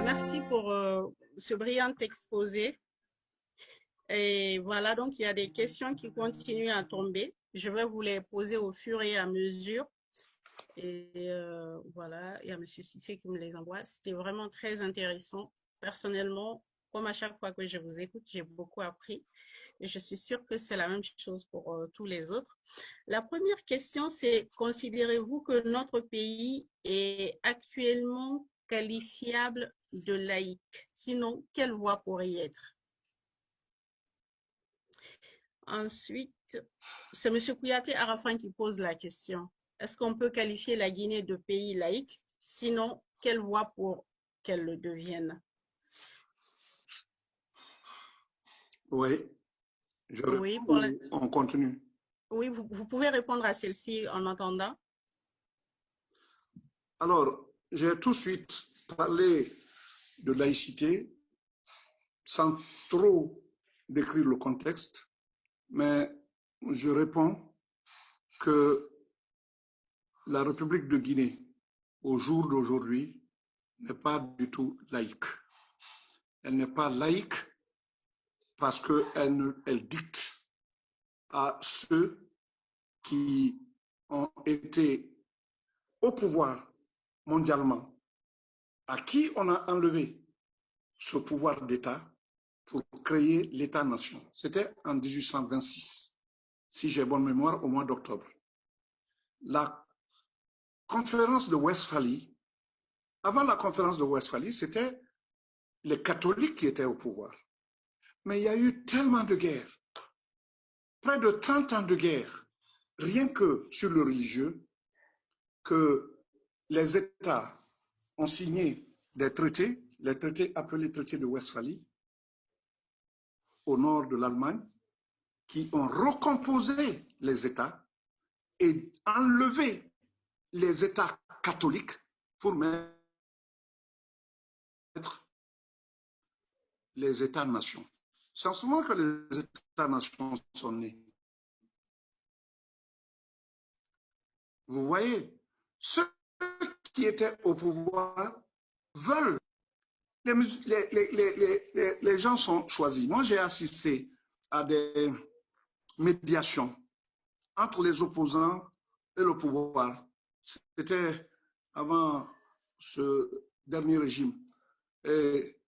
Merci pour ce brillant exposé. Et voilà, donc il y a des questions qui continuent à tomber. Je vais vous les poser au fur et à mesure. Et voilà, il y a M. Cissé qui me les envoie. C'était vraiment très intéressant. Personnellement, comme à chaque fois que je vous écoute, j'ai beaucoup appris. Et je suis sûre que c'est la même chose pour tous les autres. La première question, c'est, considérez-vous que notre pays est actuellement qualifiable de laïque? Sinon, quelle voie pourrait y être? Ensuite, c'est M. Kouyaté Arafan qui pose la question. Est-ce qu'on peut qualifier la Guinée de pays laïque? Sinon, quelle voie pour qu'elle le devienne? Oui, Oui, on continue. oui, vous pouvez répondre à celle-ci en attendant. Alors, j'ai tout de suite parlé de laïcité sans trop décrire le contexte, mais je réponds que la République de Guinée, au jour d'aujourd'hui, n'est pas du tout laïque. Elle n'est pas laïque parce qu'elle dicte à ceux qui ont été au pouvoir mondialement, à qui on a enlevé ce pouvoir d'État pour créer l'État-nation. C'était en 1826, si j'ai bonne mémoire, au mois d'octobre. La conférence de Westphalie, avant la conférence de Westphalie, c'était les catholiques qui étaient au pouvoir. Mais il y a eu tellement de guerres, près de 30 ans de guerre, rien que sur le religieux, que les États ont signé des traités, les traités appelés traités de Westphalie, au nord de l'Allemagne, qui ont recomposé les États et enlevé les États catholiques pour mettre les États-nations. C'est en ce moment que les États-nations sont nés. Vous voyez, ceux qui étaient au pouvoir veulent. Les gens sont choisis. Moi, j'ai assisté à des médiations entre les opposants et le pouvoir. C'était avant ce dernier régime. Et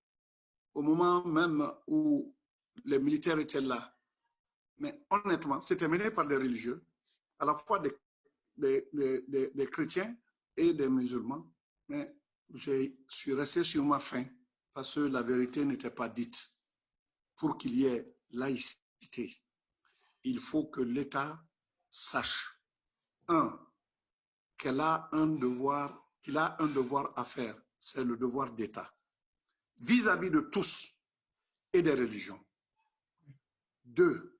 au moment même où les militaires étaient là. Mais honnêtement, c'était mené par des religieux, à la fois des chrétiens et des musulmans. Mais je suis resté sur ma faim parce que la vérité n'était pas dite. Pour qu'il y ait laïcité, il faut que l'État sache, qu'il a un devoir à faire, c'est le devoir d'État, vis-à-vis de tous et des religions. 2,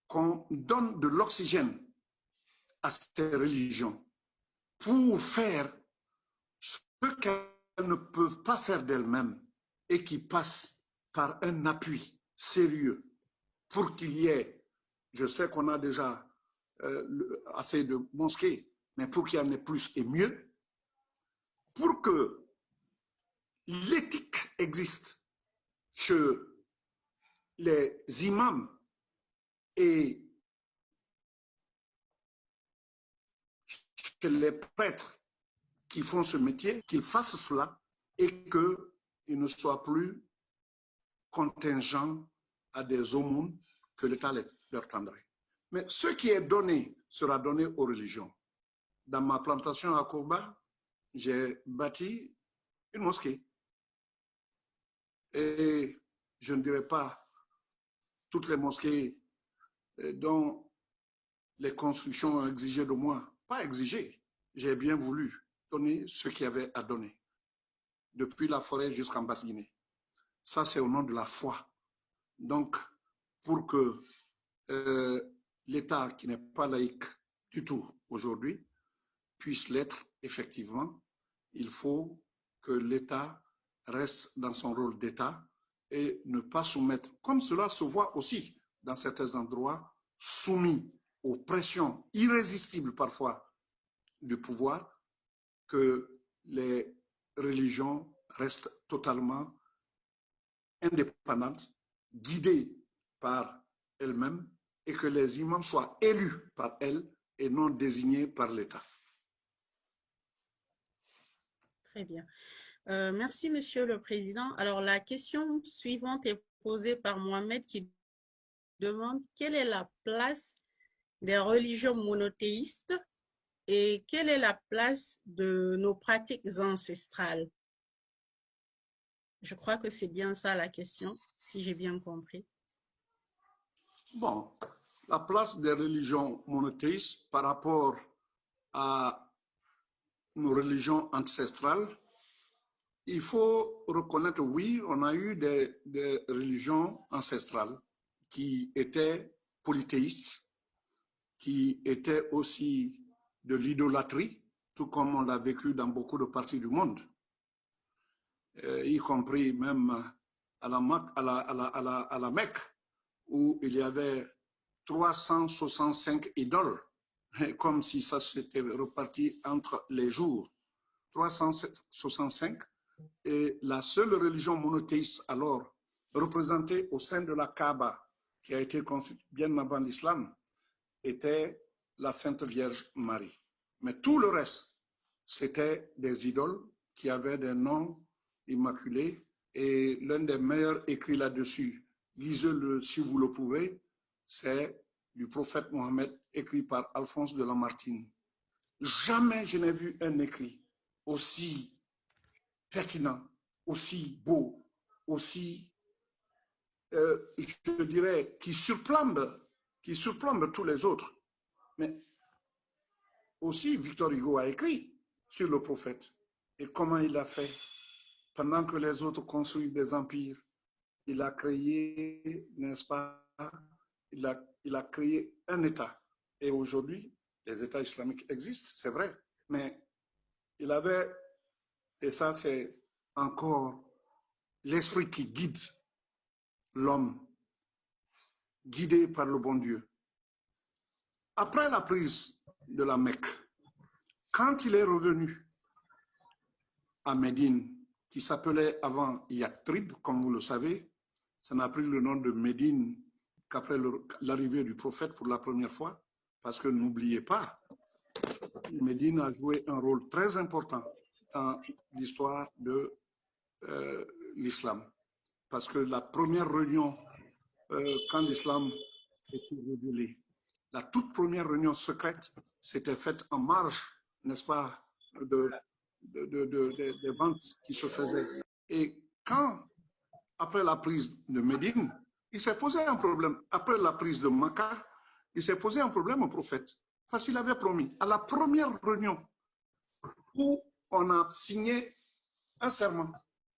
qu'on donne de l'oxygène à ces religions pour faire ce qu'elles ne peuvent pas faire d'elles-mêmes et qui passe par un appui sérieux pour qu'il y ait, je sais qu'on a déjà assez de mosquées, mais pour qu'il y en ait plus et mieux, pour que l'éthique existe chez les imams et chez les prêtres qui font ce métier, qu'ils fassent cela et qu'ils ne soient plus contingents à des aumônes que l'État leur tendrait. Mais ce qui est donné sera donné aux religions. Dans ma plantation à Kourba, j'ai bâti une mosquée. Et je ne dirais pas toutes les mosquées dont les constructions ont exigé de moi. Pas exigé, j'ai bien voulu donner ce qu'il y avait à donner, depuis la forêt jusqu'en Basse-Guinée. Ça, c'est au nom de la foi. Donc, pour que l'État, qui n'est pas laïque du tout aujourd'hui, puisse l'être effectivement, il faut que l'État reste dans son rôle d'État et ne pas soumettre, comme cela se voit aussi dans certains endroits, soumis aux pressions irrésistibles parfois du pouvoir, que les religions reste totalement indépendante, guidée par elle-même, et que les imams soient élus par elle et non désignés par l'État. Très bien. Merci, Monsieur le Président. Alors, la question suivante est posée par Mohamed qui demande quelle est la place des religions monothéistes et quelle est la place de nos pratiques ancestrales? Je crois que c'est bien ça la question, si j'ai bien compris. Bon, la place des religions monothéistes par rapport à nos religions ancestrales, il faut reconnaître, oui, on a eu des religions ancestrales qui étaient polythéistes, qui étaient aussi de l'idolâtrie, tout comme on l'a vécu dans beaucoup de parties du monde, y compris même à la Mecque, où il y avait 365 idoles, comme si ça s'était reparti entre les jours. 365, et la seule religion monothéiste alors représentée au sein de la Kaaba, qui a été construite bien avant l'islam, était la Sainte Vierge Marie. Mais tout le reste, c'était des idoles qui avaient des noms immaculés, et l'un des meilleurs écrits là-dessus, lisez-le si vous le pouvez, c'est du prophète Mohammed, écrit par Alphonse de Lamartine. Jamais je n'ai vu un écrit aussi pertinent, aussi beau, aussi, je dirais, qui surplombe tous les autres. Mais aussi, Victor Hugo a écrit sur le prophète et comment il a fait. Pendant que les autres construisent des empires, il a créé, n'est-ce pas, il a créé un État. Et aujourd'hui, les États islamiques existent, c'est vrai, mais il avait, et ça c'est encore l'esprit qui guide l'homme, guidé par le bon Dieu. Après la prise de la Mecque, quand il est revenu à Médine, qui s'appelait avant Yathrib, comme vous le savez, ça n'a pris le nom de Médine qu'après l'arrivée du prophète pour la première fois, parce que n'oubliez pas, Médine a joué un rôle très important dans l'histoire de l'islam. Parce que la première réunion, quand l'islam était révélé, la toute première réunion secrète s'était faite en marge, n'est-ce pas, des ventes qui se faisaient. Et quand, après la prise de Médine, il s'est posé un problème. Après la prise de Makkah, il s'est posé un problème au prophète. Parce qu'il avait promis, à la première réunion où on a signé un serment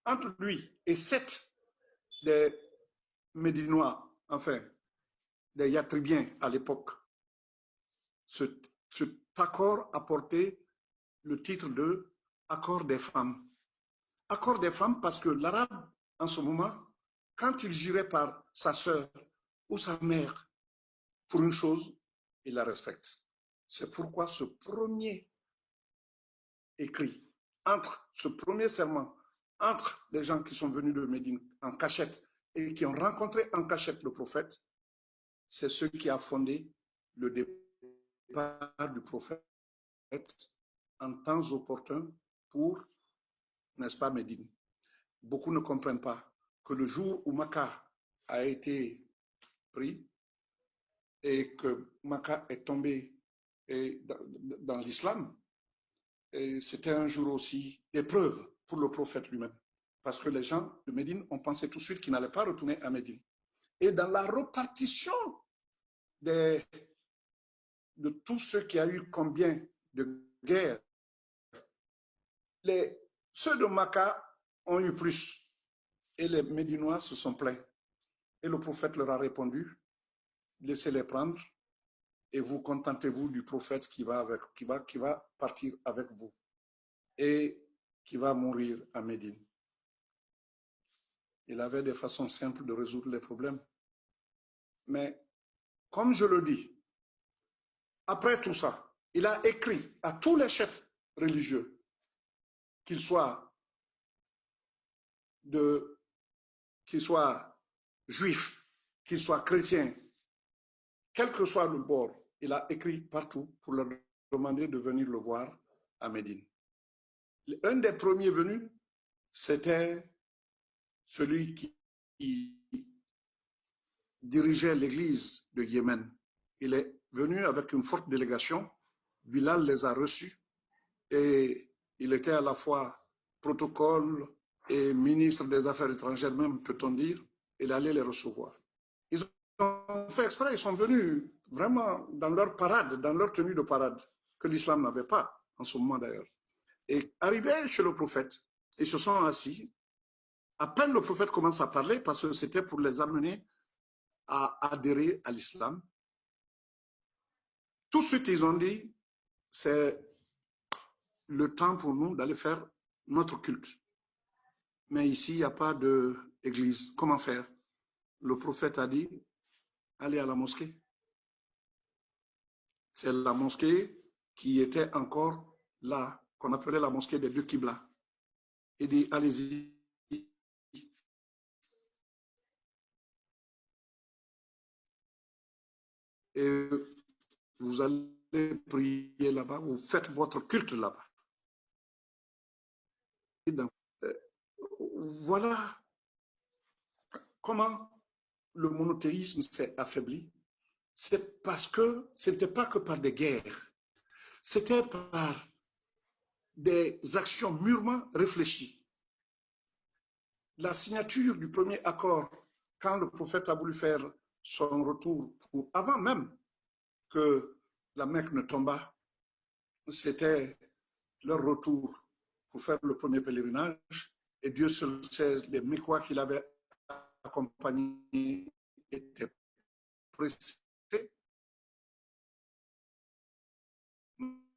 entre lui et 7 des Médinois, enfin, des Yathribiens à l'époque, cet accord a porté le titre de accord des femmes. Accord des femmes parce que l'arabe, en ce moment, quand il jurait par sa sœur ou sa mère pour une chose, il la respecte. C'est pourquoi ce premier écrit, entre ce premier serment, entre les gens qui sont venus de Médine en cachette et qui ont rencontré en cachette le prophète, c'est ce qui a fondé le départ du prophète en temps opportun pour, n'est-ce pas, Médine. Beaucoup ne comprennent pas que le jour où Makkah a été pris et que Makkah est tombé dans l'islam, c'était un jour aussi d'épreuve pour le prophète lui-même. Parce que les gens de Médine ont pensé tout de suite qu'ils n'allaient pas retourner à Médine. Et dans la répartition de tous ceux qui a eu combien de guerres, ceux de Makkah ont eu plus. Et les Médinois se sont plaints. Et le prophète leur a répondu, laissez-les prendre et vous contentez-vous du prophète qui va partir avec vous et qui va mourir à Médine. Il avait des façons simples de résoudre les problèmes. Mais, comme je le dis, après tout ça, il a écrit à tous les chefs religieux, qu'ils soient qu'ils soient juifs, qu'ils soient chrétiens, quel que soit le bord, il a écrit partout pour leur demander de venir le voir à Médine. Un des premiers venus, c'était celui qui dirigeait l'église de Yémen. Il est venu avec une forte délégation. Bilal les a reçus et il était à la fois protocole et ministre des Affaires étrangères, même peut-on dire. Il allait les recevoir. Ils ont fait exprès, ils sont venus vraiment dans leur parade, dans leur tenue de parade, que l'islam n'avait pas en ce moment d'ailleurs. Et arrivés chez le prophète, ils se sont assis. À peine le prophète commence à parler, parce que c'était pour les amener à adhérer à l'islam. Tout de suite, ils ont dit, c'est le temps pour nous d'aller faire notre culte. Mais ici, il n'y a pas d'église. Comment faire? Le prophète a dit, allez à la mosquée. C'est la mosquée qui était encore là, qu'on appelait la mosquée des deux Qibla. Il dit, allez-y. Et vous allez prier là-bas, vous faites votre culte là-bas. Voilà comment le monothéisme s'est affaibli. C'est parce que ce n'était pas que par des guerres, c'était par des actions mûrement réfléchies. La signature du premier accord, quand le prophète a voulu faire son retour, avant même que la Mecque ne tombât, c'était leur retour pour faire le premier pèlerinage. Et Dieu seul sait, les Mécois qui l'avaient accompagné étaient pressés.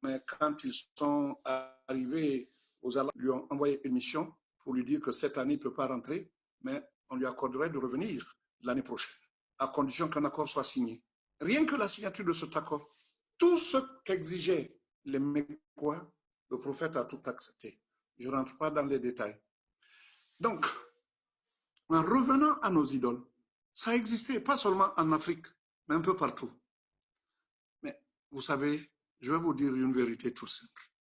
Mais quand ils sont arrivés aux Arabes, ils lui ont envoyé une mission pour lui dire que cette année, il ne peut pas rentrer, mais on lui accorderait de revenir l'année prochaine, à condition qu'un accord soit signé. Rien que la signature de cet accord, tout ce qu'exigeaient les Mécois, le prophète a tout accepté. Je ne rentre pas dans les détails. Donc, en revenant à nos idoles, ça existait pas seulement en Afrique, mais un peu partout. Mais vous savez, je vais vous dire une vérité toute simple.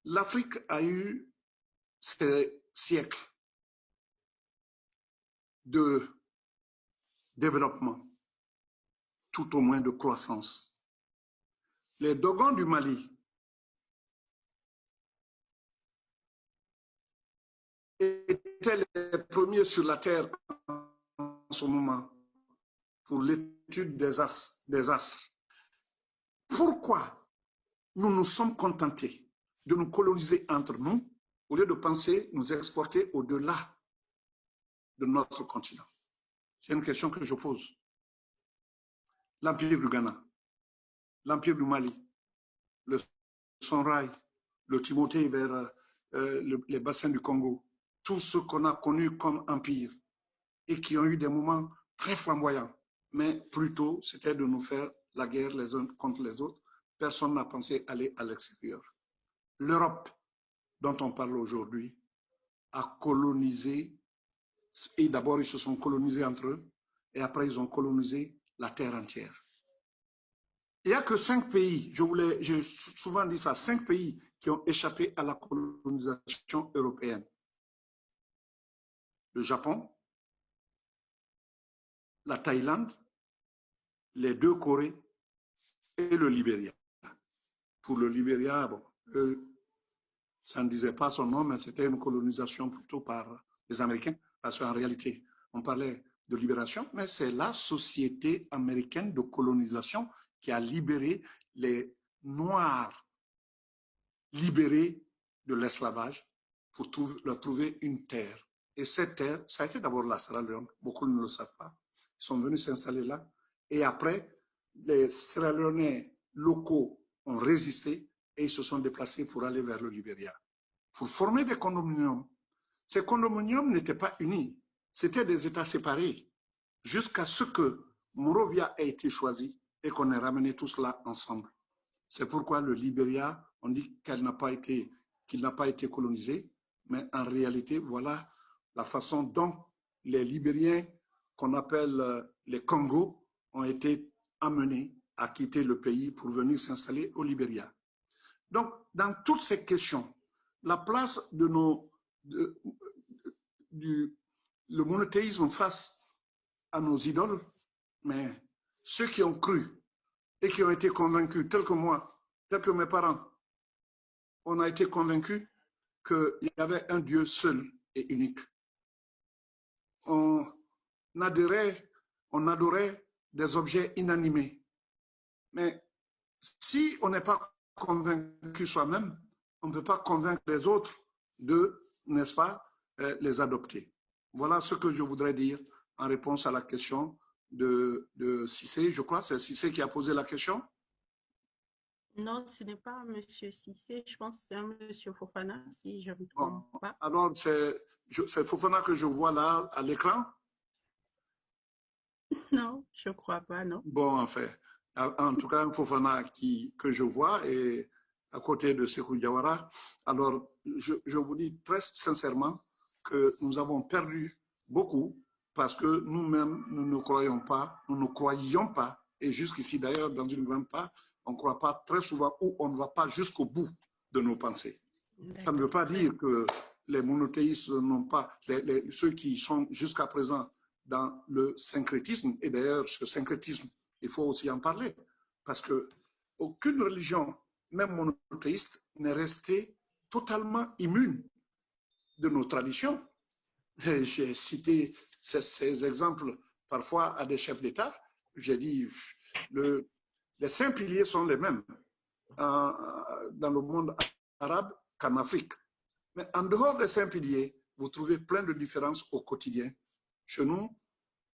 L'Afrique a eu ces siècles de développement, tout au moins de croissance. Les Dogons du Mali étaient les premiers sur la terre en ce moment pour l'étude des astres. Pourquoi nous nous sommes contentés de nous coloniser entre nous au lieu de penser nous exporter au-delà de notre continent? C'est une question que je pose. L'Empire du Ghana, l'Empire du Mali, le Songhai, le Timothée vers les bassins du Congo, tout ce qu'on a connu comme empire et qui ont eu des moments très flamboyants, mais plutôt c'était de nous faire la guerre les uns contre les autres. Personne n'a pensé aller à l'extérieur. L'Europe, dont on parle aujourd'hui, a colonisé, et d'abord ils se sont colonisés entre eux, et après ils ont colonisé la terre entière. Il n'y a que 5 pays, j'ai souvent dit ça, 5 pays qui ont échappé à la colonisation européenne. Le Japon, la Thaïlande, les 2 Corées et le Libéria. Pour le Libéria, bon, ça ne disait pas son nom, mais c'était une colonisation plutôt par les Américains, parce qu'en réalité, on parlait de libération, mais c'est la société américaine de colonisation qui a libéré les Noirs libérés de l'esclavage pour leur trouver une terre. Et cette terre, ça a été d'abord la Sierra Leone, beaucoup ne le savent pas. Ils sont venus s'installer là. Et après, les Sierra Leonais locaux ont résisté et ils se sont déplacés pour aller vers le Libéria, pour former des condominiums. Ces condominiums n'étaient pas unis, c'était des États séparés, jusqu'à ce que Monrovia ait été choisi et qu'on ait ramené tout cela ensemble. C'est pourquoi le Libéria, on dit qu'il n'a pas été colonisé, Mais en réalité, voilà la façon dont les Libériens qu'on appelle les Congos ont été amenés à quitter le pays pour venir s'installer au Libéria. Donc, dans toutes ces questions, la place de le monothéisme face à nos idoles, mais ceux qui ont cru et qui ont été convaincus, tels que moi, tels que mes parents, on a été convaincus qu'il y avait un Dieu seul et unique. On adorait des objets inanimés. Mais si on n'est pas convaincu soi-même, on ne peut pas convaincre les autres de, n'est-ce pas, les adopter. Voilà ce que je voudrais dire en réponse à la question de Cissé. Je crois que c'est Cissé qui a posé la question. Non, ce n'est pas M. Cissé, je pense que c'est un M. Fofana, si je ne me trompe pas. Alors, c'est Fofana que je vois là à l'écran? Non, je ne crois pas, non. Bon, enfin, en tout cas, un Fofana que je vois et à côté de Sékou Diawara. Alors, je vous dis très sincèrement que nous avons perdu beaucoup parce que nous-mêmes, nous ne croyons pas, et jusqu'ici d'ailleurs, dans une grande part, on ne croit pas très souvent ou on ne va pas jusqu'au bout de nos pensées. Ça ne veut pas dire que les monothéistes n'ont pas, ceux qui sont jusqu'à présent dans le syncrétisme, et d'ailleurs ce syncrétisme, il faut aussi en parler, parce que aucune religion, même monothéiste, n'est restée totalement immune de nos traditions. J'ai cité ces exemples parfois à des chefs d'État. J'ai dit, les 5 piliers sont les mêmes dans le monde arabe qu'en Afrique. Mais en dehors des 5 piliers, vous trouvez plein de différences au quotidien. Chez nous,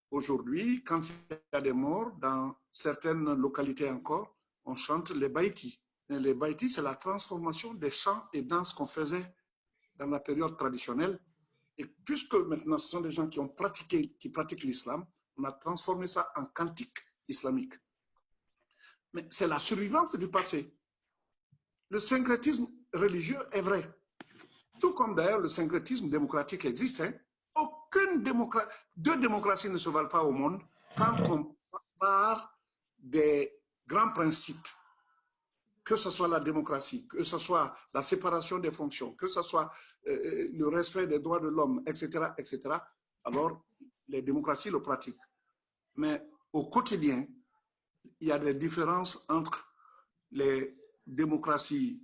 aujourd'hui, quand il y a des morts, dans certaines localités encore, on chante les baïtis. Et les baïtis, c'est la transformation des chants et danses qu'on faisait dans la période traditionnelle. Et puisque maintenant, ce sont des gens qui pratiquent l'islam, on a transformé ça en cantique islamique. Mais c'est la survivance du passé. Le syncrétisme religieux est vrai. Tout comme d'ailleurs le syncrétisme démocratique existe. Deux démocraties ne se valent pas au monde quand on part des grands principes. Que ce soit la démocratie, que ce soit la séparation des fonctions, que ce soit le respect des droits de l'homme, etc., etc., alors les démocraties le pratiquent. Mais au quotidien, il y a des différences entre les démocraties,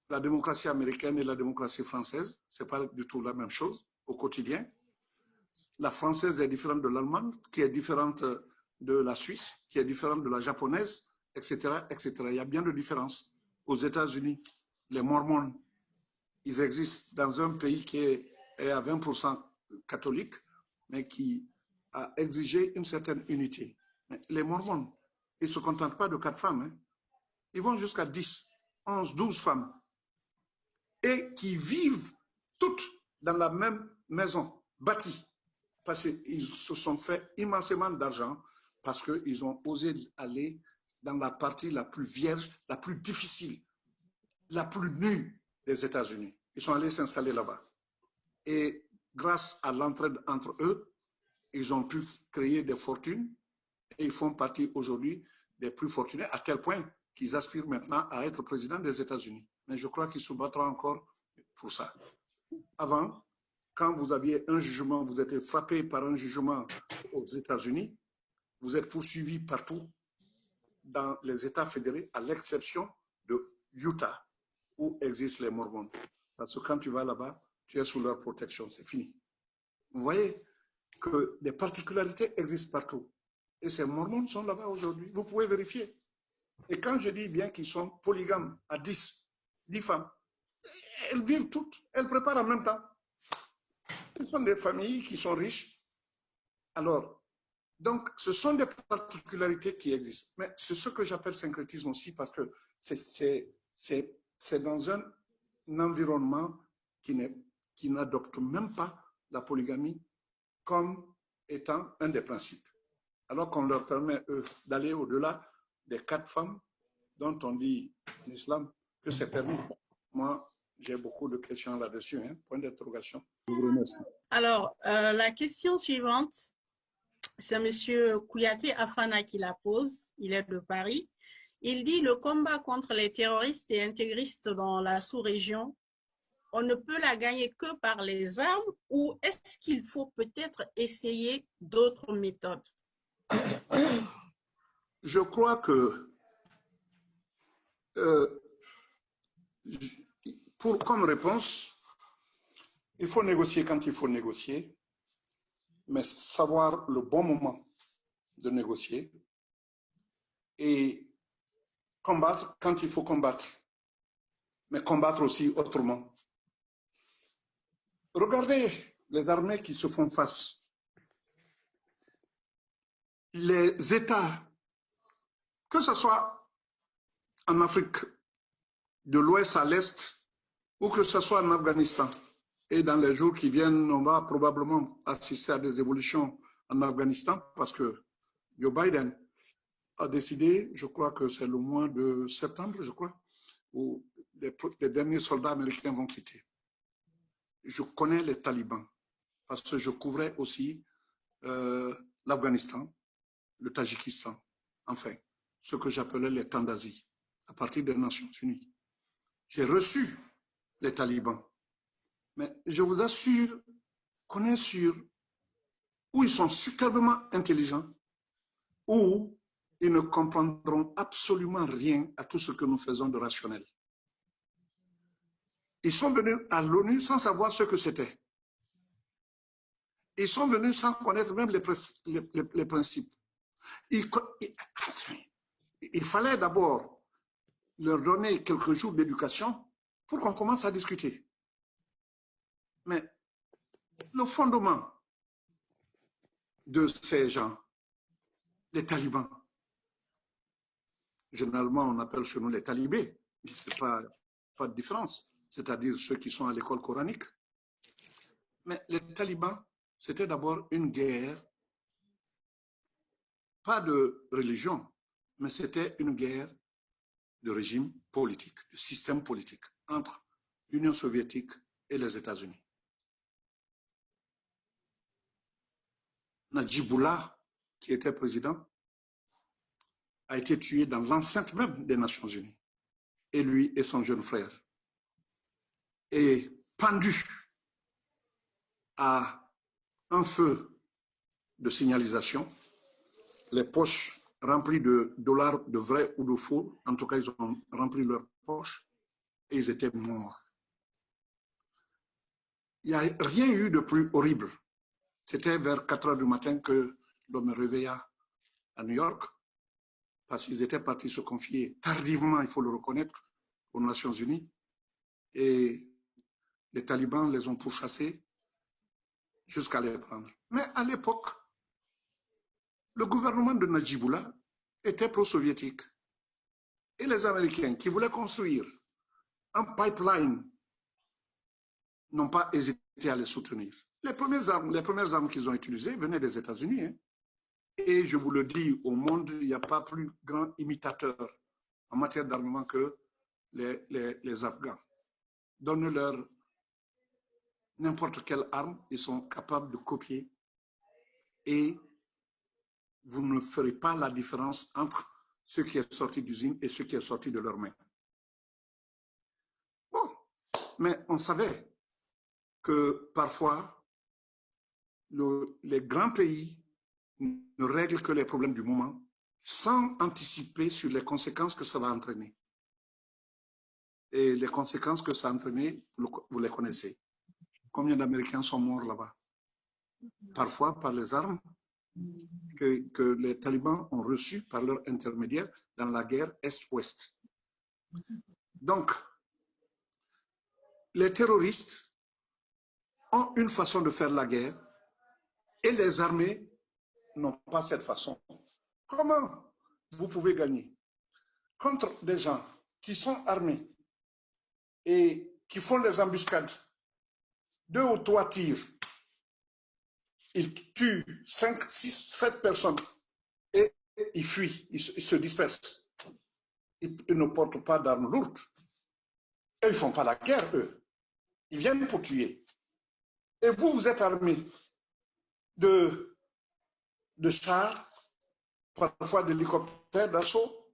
la démocratie américaine et la démocratie française. Ce n'est pas du tout la même chose au quotidien. La française est différente de l'allemande, qui est différente de la Suisse, qui est différente de la japonaise, etc., etc. Il y a bien de différences. Aux États-Unis, les Mormons, ils existent dans un pays qui est à 20% catholique, mais qui a exigé une certaine unité. Mais les Mormons, ils ne se contentent pas de 4 femmes. Hein. Ils vont jusqu'à 10, 11, 12 femmes. Et qui vivent toutes dans la même maison, bâtie. Parce qu'ils se sont fait immensément d'argent, parce qu'ils ont osé aller dans la partie la plus vierge, la plus difficile, la plus nue des États-Unis. Ils sont allés s'installer là-bas. Et grâce à l'entraide entre eux, ils ont pu créer des fortunes et ils font partie aujourd'hui des plus fortunés, à tel point qu'ils aspirent maintenant à être président des États-Unis. Mais je crois qu'ils se battront encore pour ça. Avant, quand vous aviez un jugement, vous étiez frappé par un jugement aux États-Unis, vous êtes poursuivi partout dans les États fédérés, à l'exception de Utah, où existent les Mormons. Parce que quand tu vas là-bas, tu es sous leur protection, c'est fini. Vous voyez que des particularités existent partout. Et ces Mormons sont là-bas aujourd'hui. Vous pouvez vérifier. Et quand je dis bien qu'ils sont polygames à 10 femmes, elles vivent toutes, elles préparent en même temps. Ce sont des familles qui sont riches. Alors, donc, ce sont des particularités qui existent. Mais c'est ce que j'appelle syncrétisme aussi, parce que c'est dans un environnement qui n'adopte même pas la polygamie comme étant un des principes. Alors qu'on leur permet, eux, d'aller au-delà des 4 femmes dont on dit en islam que c'est permis. Moi, j'ai beaucoup de questions là-dessus. Hein. Point d'interrogation. Je vous remercie. Alors, la question suivante, c'est M. Kouyaté Afana qui la pose. Il est de Paris. Il dit: le combat contre les terroristes et intégristes dans la sous-région, on ne peut la gagner que par les armes, ou est-ce qu'il faut peut-être essayer d'autres méthodes? Je crois que comme réponse, il faut négocier quand il faut négocier, mais savoir le bon moment de négocier et combattre quand il faut combattre, mais combattre aussi autrement. Regardez les armées qui se font face. Les États, que ce soit en Afrique, de l'ouest à l'est, ou que ce soit en Afghanistan. Et dans les jours qui viennent, on va probablement assister à des évolutions en Afghanistan parce que Joe Biden a décidé, je crois que c'est le mois de septembre, je crois, où les derniers soldats américains vont quitter. Je connais les talibans parce que je couvrais aussi l'Afghanistan, le Tadjikistan, enfin, ce que j'appelais les temps d'Asie, à partir des Nations Unies. J'ai reçu les talibans, mais je vous assure qu'on est sûr où ils sont superbement intelligents, où ils ne comprendront absolument rien à tout ce que nous faisons de rationnel. Ils sont venus à l'ONU sans savoir ce que c'était. Ils sont venus sans connaître même les principes. Il fallait d'abord leur donner quelques jours d'éducation pour qu'on commence à discuter. Mais le fondement de ces gens, les talibans, généralement on appelle chez nous les talibés, mais ce n'est pas de différence, c'est-à-dire ceux qui sont à l'école coranique. Mais les talibans, c'était d'abord une guerre, pas de religion, mais c'était une guerre de régime politique, de système politique entre l'Union soviétique et les États-Unis. Najibullah, qui était président, a été tué dans l'enceinte même des Nations Unies. Et lui et son jeune frère. Et pendu à un feu de signalisation, les poches remplies de dollars de vrai ou de faux, en tout cas ils ont rempli leurs poches et ils étaient morts. Il n'y a rien eu de plus horrible. C'était vers 4 heures du matin que l'homme me réveilla à New York parce qu'ils étaient partis se confier tardivement, il faut le reconnaître, aux Nations Unies. Et les talibans les ont pourchassés jusqu'à les prendre. Mais à l'époque, le gouvernement de Najibullah était pro-soviétique. Et les Américains qui voulaient construire un pipeline n'ont pas hésité à les soutenir. Les premières armes qu'ils ont utilisées venaient des États-Unis. Hein. Et je vous le dis, au monde, il n'y a pas plus grand imitateur en matière d'armement que les Afghans. Donnez-leur n'importe quelle arme, ils sont capables de copier et vous ne ferez pas la différence entre ce qui est sorti d'usine et ce qui est sorti de leurs mains. Bon, mais on savait que parfois, les grands pays ne règlent que les problèmes du moment sans anticiper sur les conséquences que ça va entraîner. Et les conséquences que ça a entraîné, vous les connaissez. Combien d'Américains sont morts là-bas? Parfois par les armes que les talibans ont reçues par leur intermédiaire dans la guerre Est-Ouest. Donc, les terroristes ont une façon de faire la guerre et les armées n'ont pas cette façon. Comment vous pouvez gagner contre des gens qui sont armés et qui font des embuscades? 2 ou 3 tirs, ils tuent 5, 6, 7 personnes et ils fuient, ils se dispersent. Ils ne portent pas d'armes lourdes. Eux, ils ne font pas la guerre, eux. Ils viennent pour tuer. Et vous, vous êtes armés de chars, parfois d'hélicoptères d'assaut.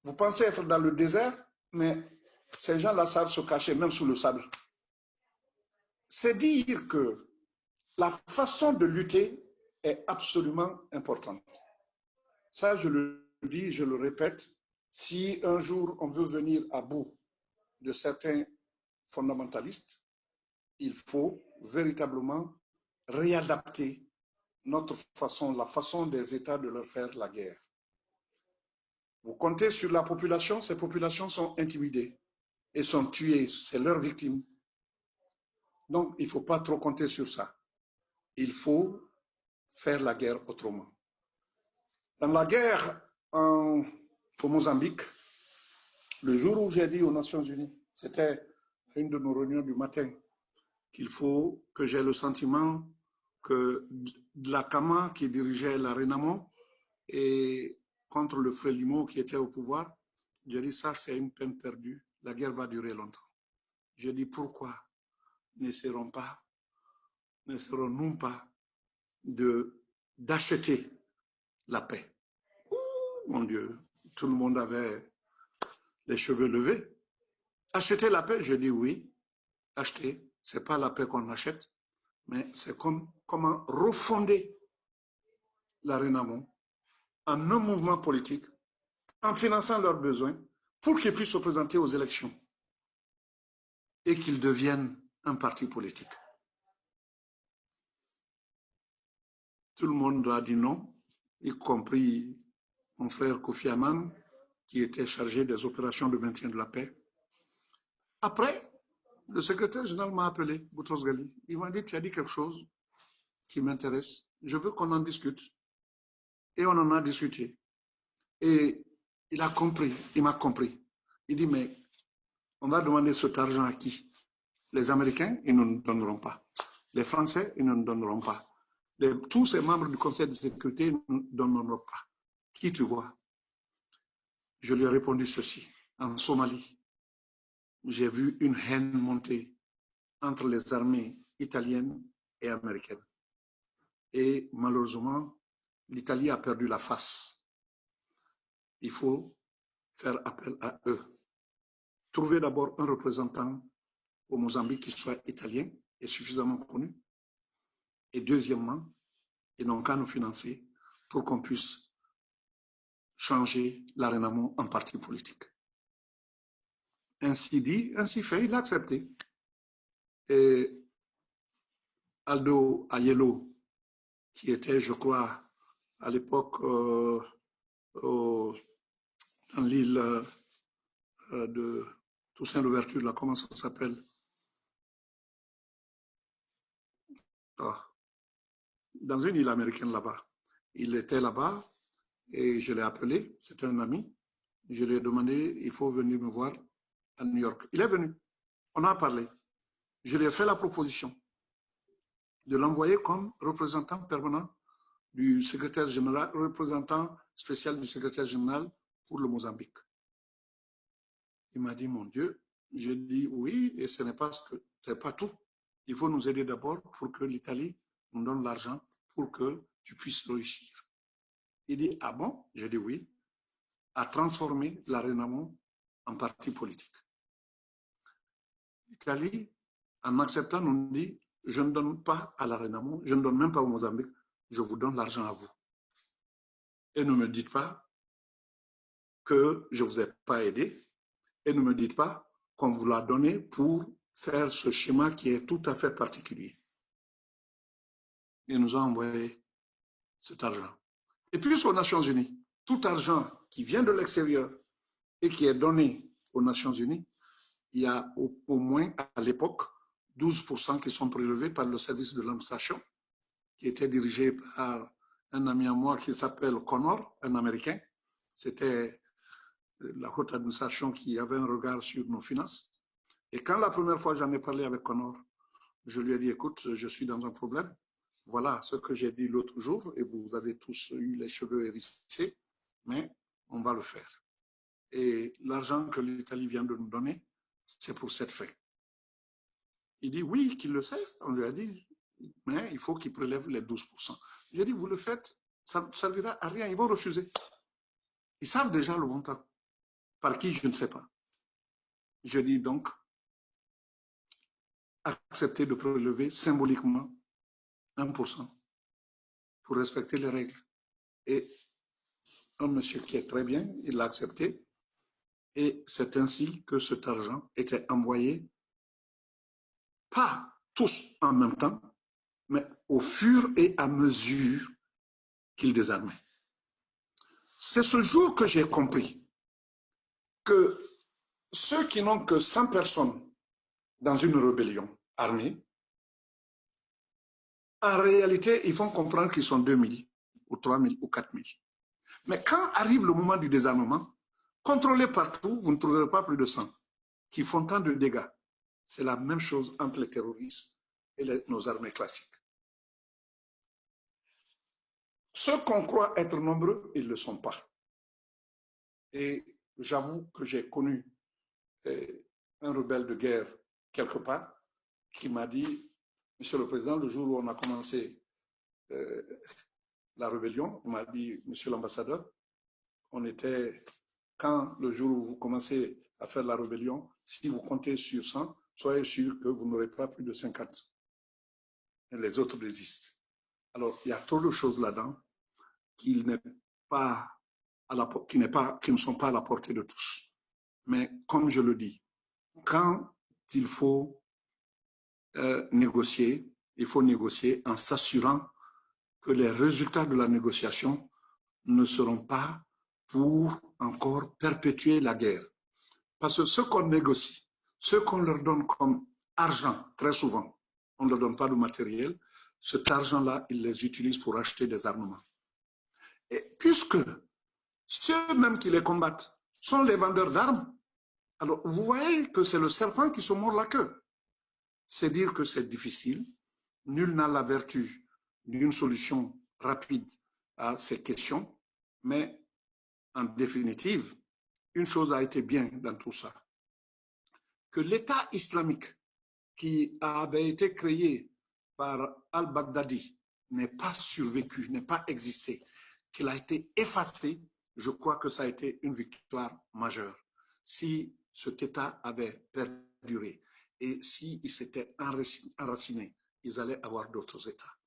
Vous pensez être dans le désert, mais ces gens-là savent se cacher même sous le sable. C'est dire que la façon de lutter est absolument importante. Ça, je le dis, je le répète, si un jour on veut venir à bout de certains fondamentalistes, il faut véritablement réadapter notre façon, la façon des États de leur faire la guerre. Vous comptez sur la population, ces populations sont intimidées et sont tuées, c'est leurs victimes. Donc, il ne faut pas trop compter sur ça. Il faut faire la guerre autrement. Dans la guerre au Mozambique, le jour où j'ai dit aux Nations Unies, c'était une de nos réunions du matin, qu'il faut que j'ai le sentiment que Dhlakama, qui dirigeait la Renamo, et contre le Frélimo qui était au pouvoir, j'ai dit ça c'est une peine perdue, la guerre va durer longtemps. J'ai dit pourquoi n'essaierons-nous pas d'acheter la paix? Mon Dieu, tout le monde avait les cheveux levés. Acheter la paix, je dis oui, acheter, c'est pas la paix qu'on achète, mais c'est comment refonder la Renamo en un mouvement politique, en finançant leurs besoins, pour qu'ils puissent se présenter aux élections et qu'ils deviennent un parti politique. Tout le monde a dit non, y compris mon frère Kofi Annan, qui était chargé des opérations de maintien de la paix. Après, le secrétaire général m'a appelé, Boutros Ghali. Il m'a dit, tu as dit quelque chose qui m'intéresse. Je veux qu'on en discute. Et on en a discuté. Et il a compris, il m'a compris. Il dit, mais on va demander cet argent à qui? Les Américains, ils ne nous donneront pas. Les Français, ils ne nous donneront pas. Tous ces membres du Conseil de sécurité ne nous donneront pas. Qui tu vois? Je lui ai répondu ceci. En Somalie, j'ai vu une haine monter entre les armées italiennes et américaines. Et malheureusement, l'Italie a perdu la face. Il faut faire appel à eux. Trouver d'abord un représentant au Mozambique qui soit italien et suffisamment connu. Et deuxièmement, ils n'ont qu'à nous financer pour qu'on puisse changer la Renamo en parti politique. Ainsi dit, ainsi fait, il a accepté. Et Aldo Ayello, qui était, je crois, à l'époque dans l'île de Toussaint Louverture, là, comment ça s'appelle? Dans une île américaine là-bas. Il était là-bas et je l'ai appelé, c'était un ami. Je lui ai demandé, il faut venir me voir à New York. Il est venu, on a parlé. Je lui ai fait la proposition de l'envoyer comme représentant permanent du secrétaire général, représentant spécial du secrétaire général pour le Mozambique. Il m'a dit, mon Dieu, j'ai dit oui, et ce n'est pas tout. Il faut nous aider d'abord pour que l'Italie nous donne l'argent pour que tu puisses réussir. Il dit, ah bon? J'ai dit oui, à transformer la Renamo en parti politique. L'Italie, en acceptant, nous dit, je ne donne pas à la Renamo, je ne donne même pas au Mozambique, je vous donne l'argent à vous. Et ne me dites pas que je ne vous ai pas aidé, et ne me dites pas qu'on vous l'a donné pour faire ce schéma qui est tout à fait particulier. Il nous a envoyé cet argent. Et puis aux Nations Unies, tout argent qui vient de l'extérieur et qui est donné aux Nations Unies, il y a au moins à l'époque 12% qui sont prélevés par le service de l'administration, qui était dirigé par un ami à moi qui s'appelle Connor, un Américain. C'était la haute administration qui avait un regard sur nos finances. Et quand la première fois j'en ai parlé avec Connor, je lui ai dit, écoute, je suis dans un problème. Voilà ce que j'ai dit l'autre jour, et vous avez tous eu les cheveux hérissés, mais on va le faire. et l'argent que l'Italie vient de nous donner, c'est pour cette fin. Il dit oui, qu'il le sait. On lui a dit, mais il faut qu'il prélève les 12%. J'ai dit, vous le faites, ça ne servira à rien, ils vont refuser. Ils savent déjà le montant. Par qui, je ne sais pas. Je dis donc, accepter de prélever symboliquement 1% pour respecter les règles. Et un monsieur qui est très bien, il l'a accepté. Et c'est ainsi que cet argent était envoyé, pas tous en même temps, mais au fur et à mesure qu'il désarmait. C'est ce jour que j'ai compris que ceux qui n'ont que 100 personnes dans une rébellion armée, en réalité, ils font comprendre qu'ils sont 2000 ou 3000 ou 4000. Mais quand arrive le moment du désarmement, contrôlez partout, vous ne trouverez pas plus de 100 qui font tant de dégâts. C'est la même chose entre les terroristes et nos armées classiques. Ceux qu'on croit être nombreux, ils ne le sont pas. Et j'avoue que j'ai connu un rebelle de guerre quelque part qui m'a dit, Monsieur le Président, le jour où on a commencé la rébellion, il m'a dit, Monsieur l'ambassadeur, quand le jour où vous commencez à faire la rébellion, si vous comptez sur 100, soyez sûr que vous n'aurez pas plus de 50. Et les autres résistent. Alors, il y a trop de choses là-dedans qui ne sont pas à la portée de tous. Mais comme je le dis, quand il faut négocier, il faut négocier en s'assurant que les résultats de la négociation ne seront pas pour encore perpétuer la guerre. Parce que ce qu'on négocie, ce qu'on leur donne comme argent, très souvent, on ne leur donne pas de matériel, cet argent-là, ils les utilisent pour acheter des armements. Et puisque ceux-mêmes qui les combattent sont les vendeurs d'armes, alors vous voyez que c'est le serpent qui se mord la queue. C'est dire que c'est difficile. Nul n'a la vertu d'une solution rapide à ces questions, mais en définitive, une chose a été bien dans tout ça, que l'État islamique qui avait été créé par al-Baghdadi n'ait pas survécu, n'ait pas existé, qu'il a été effacé, je crois que ça a été une victoire majeure. Si cet État avait perduré et s'il s'était enraciné, ils allaient avoir d'autres États.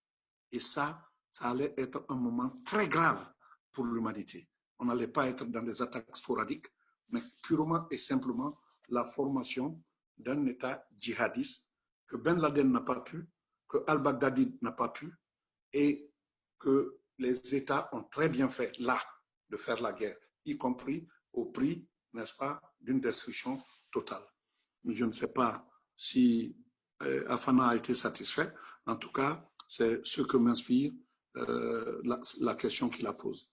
Et ça allait être un moment très grave pour l'humanité. On n'allait pas être dans des attaques sporadiques, mais purement et simplement la formation d'un État djihadiste que Ben Laden n'a pas pu, que al-Baghdadi n'a pas pu, et que les États ont très bien fait là de faire la guerre, y compris au prix, n'est-ce pas, d'une destruction totale. Je ne sais pas si Afana a été satisfait. En tout cas, c'est ce que m'inspire la question qu'il a posée.